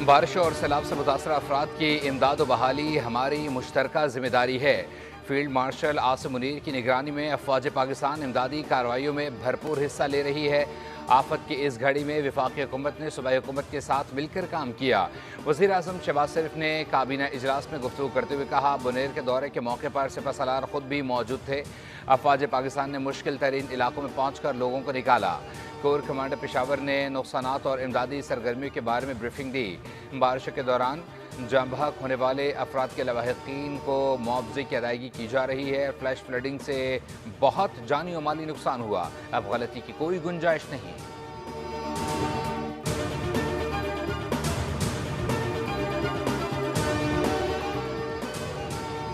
بارشوں اور سیلاب سے متاثرہ افراد کی امداد و بحالی ہماری مشترکہ ذمہ داری ہے۔ فیلڈ مارشل عاصم منیر کی نگرانی میں افواج پاکستان امدادی کارروائیوں میں بھرپور حصہ لے رہی ہے۔ آفت کی اس گھڑی میں وفاقی حکومت نے صوبائی حکومت کے ساتھ مل کر کام کیا۔ وزیر اعظم شہباز شریف نے کابینہ اجلاس میں گفتگو کرتے ہوئے کہا، بنیر کے دورے کے موقع پر سپہ سالار خود بھی موجود تھے۔ افواج پاکستان نے مشکل ترین علاقوں میں پہنچ کر لوگوں کو نکالا۔ کور کمانڈر پشاور نے نقصانات اور امدادی سرگرمیوں کے بارے میں بریفنگ دی۔ بارشوں کے دوران جاں بحق ہونے والے افراد کے لواحقین کو معاوضے کی ادائیگی کی جا رہی ہے۔ فلیش فلڈنگ سے بہت جانی و مالی نقصان ہوا، اب غلطی کی کوئی گنجائش نہیں۔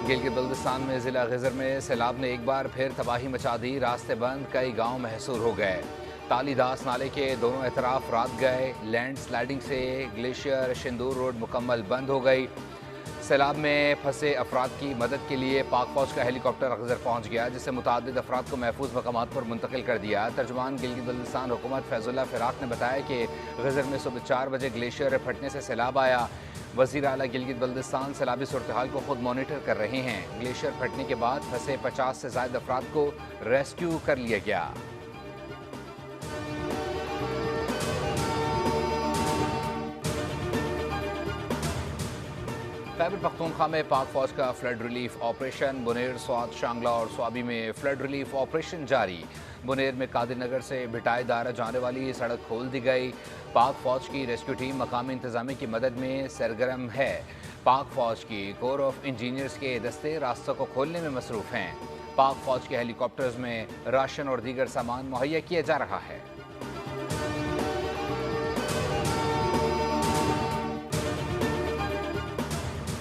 گلگت بلتستان میں ضلع غزر میں سیلاب نے ایک بار پھر تباہی مچا دی۔ راستے بند، کئی گاؤں محصور ہو گئے۔ تالی داس نالے کے دونوں اطراف رات گئے۔ لینڈ سلائیڈنگ سے گلیشیئر شندور روڈ مکمل بند ہو گئی۔ سیلاب میں پھنسے افراد کی مدد کے لیے پاک فوج کا ہیلی کاپٹر غزر پہنچ گیا، جس سے متعدد افراد کو محفوظ مقامات پر منتقل کر دیا۔ ترجمان گلگت بلتستان حکومت فیض اللہ فراق نے بتایا کہ غزر میں صبح 4 بجے گلیشیئر پھٹنے سے سیلاب آیا۔ وزیر اعلیٰ گلگت بلتستان سیلابی صورتحال کو خود مانیٹر کر رہے ہیں۔ گلیشیئر پھٹنے کے بعد پھنسے 50 سے زائد افراد کو ریسکیو کر لیا گیا۔ خیبر پختونخوا میں پاک فوج کا flood relief operation. Buner, Swat, Shangla اور سوابی میں فلڈ ریلیف آپریشن جاری۔ بنیر میں قادر نگر سے بھٹائی دارہ جانے والی سڑک کھول دی گئی۔ پاک فوج کی ریسکیو ٹیم مقامی انتظامیہ کی مدد میں سرگرم ہے۔ پاک فوج کی کور آف انجینئرز کے دستے راستوں کو کھولنے میں مصروف ہیں۔ پاک فوج کے ہیلی کاپٹرز میں راشن اور دیگر سامان مہیا کیا جا رہا ہے۔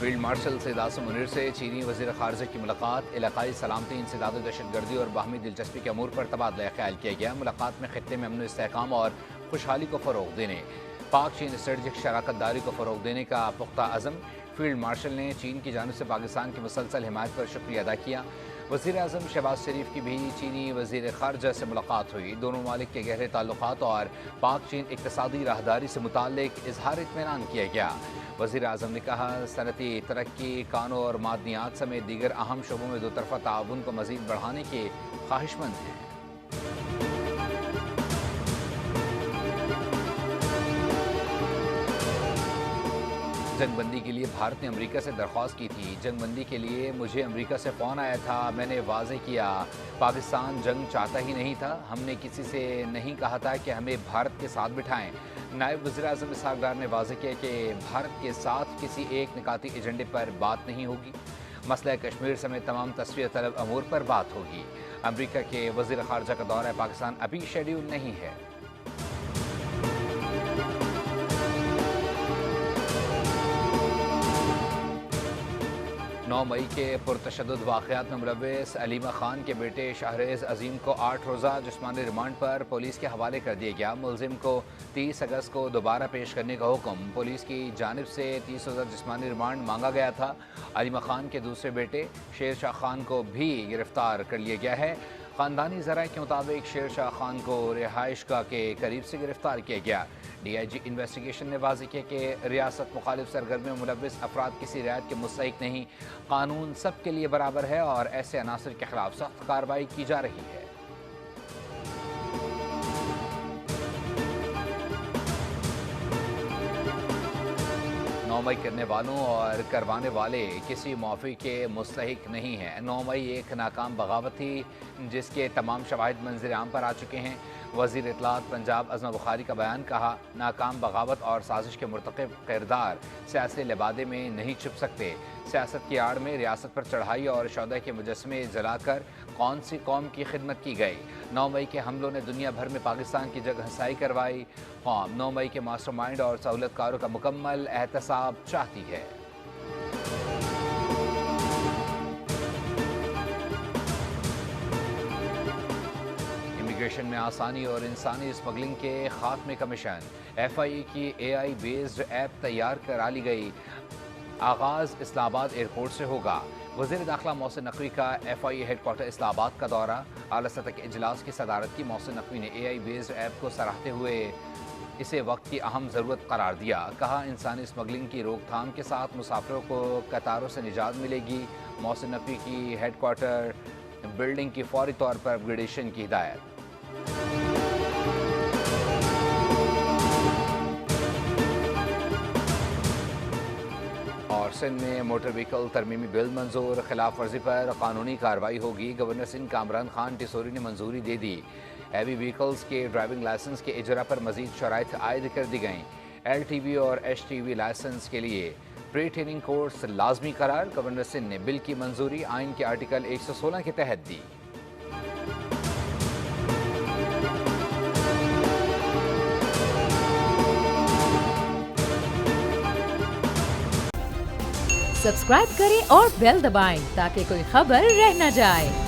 فیلڈ مارشل سید عاصم منیر سے چینی وزیر خارجہ کی ملاقات۔ علاقائی سلامتی، انسداد و دہشت گردی اور باہمی دلچسپی کے امور پر تبادلہ خیال کیا گیا۔ ملاقات میں خطے میں امن و استحکام اور خوشحالی کو فروغ دینے، پاک چین اسٹریٹجک شراکت داری کو فروغ دینے کا پختہ عزم۔ فیلڈ مارشل نے چین کی جانب سے پاکستان کی مسلسل حمایت پر شکریہ ادا کیا۔ وزیر اعظم شہباز شریف کی بھی چینی وزیر خارجہ سے ملاقات ہوئی۔ دونوں ممالک کے گہرے تعلقات اور پاک چین اقتصادی راہداری سے متعلق اظہار اطمینان کیا گیا۔ وزیر اعظم نے کہا، صنعتی ترقی، کانوں اور معدنیات سمیت دیگر اہم شعبوں میں دو طرفہ تعاون کو مزید بڑھانے کے خواہشمند ہیں۔ جنگ بندی کے لیے بھارت نے امریکہ سے درخواست کی تھی۔ جنگ بندی کے لیے مجھے امریکہ سے فون آیا تھا۔ میں نے واضح کیا، پاکستان جنگ چاہتا ہی نہیں تھا۔ ہم نے کسی سے نہیں کہا تھا کہ ہمیں بھارت کے ساتھ بٹھائیں۔ نائب وزیر اعظم اسحاق ڈار نے واضح کیا کہ بھارت کے ساتھ کسی ایک نکاتی ایجنڈے پر بات نہیں ہوگی۔ مسئلہ کشمیر سمیت تمام تسویہ طلب امور پر بات ہوگی۔ امریکہ کے وزیر خارجہ کا دورہ پاکستان ابھی شیڈیول نہیں ہے۔ 9 مئی کے پرتشدد واقعات میں ملوث علیمہ خان کے بیٹے شاہریز عظیم کو 8 روزہ جسمانی ریمانڈ پر پولیس کے حوالے کر دیا گیا۔ ملزم کو 30 اگست کو دوبارہ پیش کرنے کا حکم۔ پولیس کی جانب سے 30 روزہ جسمانی ریمانڈ مانگا گیا تھا۔ علیمہ خان کے دوسرے بیٹے شیر شاہ خان کو بھی گرفتار کر لیا گیا ہے۔ خاندانی ذرائع کے مطابق شیر شاہ خان کو رہائش گاہ کے قریب سے گرفتار کیا گیا۔ ڈی آئی جی انویسٹیگیشن نے واضح کیا کہ ریاست مخالف سرگرمیوں میں ملوث افراد کسی رعایت کے مستحق نہیں۔ قانون سب کے لیے برابر ہے اور ایسے عناصر کے خلاف سخت کارروائی کی جا رہی ہے۔ 9 مئی کرنے والوں اور کروانے والے کسی معافی کے مستحق نہیں ہیں۔ 9 مئی ایک ناکام بغاوت تھی جس کے تمام شواہد منظر عام پر آ چکے ہیں۔ وزیر اطلاعات پنجاب عظمہ بخاری کا بیان، کہا، ناکام بغاوت اور سازش کے مرتکب کردار سیاسی لبادے میں نہیں چھپ سکتے۔ سیاست کی آڑ میں ریاست پر چڑھائی اور شہداء کے مجسمے جلا کر کون سی قوم کی خدمت کی گئی؟ 9 مئی کے حملوں نے دنیا بھر میں پاکستان کی جگہ ہنسائی کروائی۔ قوم 9 مئی کے ماسٹر مائنڈ اور سہولت کاروں کا مکمل احتساب چاہتی ہے۔ امیگریشن میں آسانی اور انسانی اسمگلنگ کے خاتمے کا مشن۔ ایف آئی اے کی اے آئی بیسڈ ایپ تیار کرا لی گئی۔ آغاز اسلام آباد ایئرپورٹ سے ہوگا۔ وزیر داخلہ محسن نقوی کا ایف آئی اے ہیڈ کوارٹر اسلام آباد کا دورہ۔ اعلیٰ سطح کے اجلاس کی صدارت کی۔ محسن نقوی نے اے آئی بیسڈ ایپ کو سراہتے ہوئے اسے وقت کی اہم ضرورت قرار دیا۔ کہا انسانی اسمگلنگ کی روک تھام کے ساتھ مسافروں کو قطاروں سے نجات ملے گی۔ محسن نقوی کی ہیڈ کوارٹر بلڈنگ کی فوری طور پر اپ گریڈیشن کی ہدایت۔ اور سندھ میں موٹر وہیکل ترمیمی بل منظور، خلاف ورزی پر قانونی کارروائی ہوگی۔ گورنر سندھ کامران خان ٹیسوری نے منظوری دے دی۔ ہیوی وہیکلز کے ڈرائیونگ لائسنس کے اجرا پر مزید شرائط عائد کر دی گئیں۔ ایل ٹی وی اور ایچ ٹی وی لائسنس کے لیے پری ٹریننگ کورس لازمی قرار۔ گورنر سندھ نے بل کی منظوری آئین کے آرٹیکل 116 کے تحت دی۔ سبسکرائب کریں اور بیل دبائیں تاکہ کوئی خبر رہ نہ جائے۔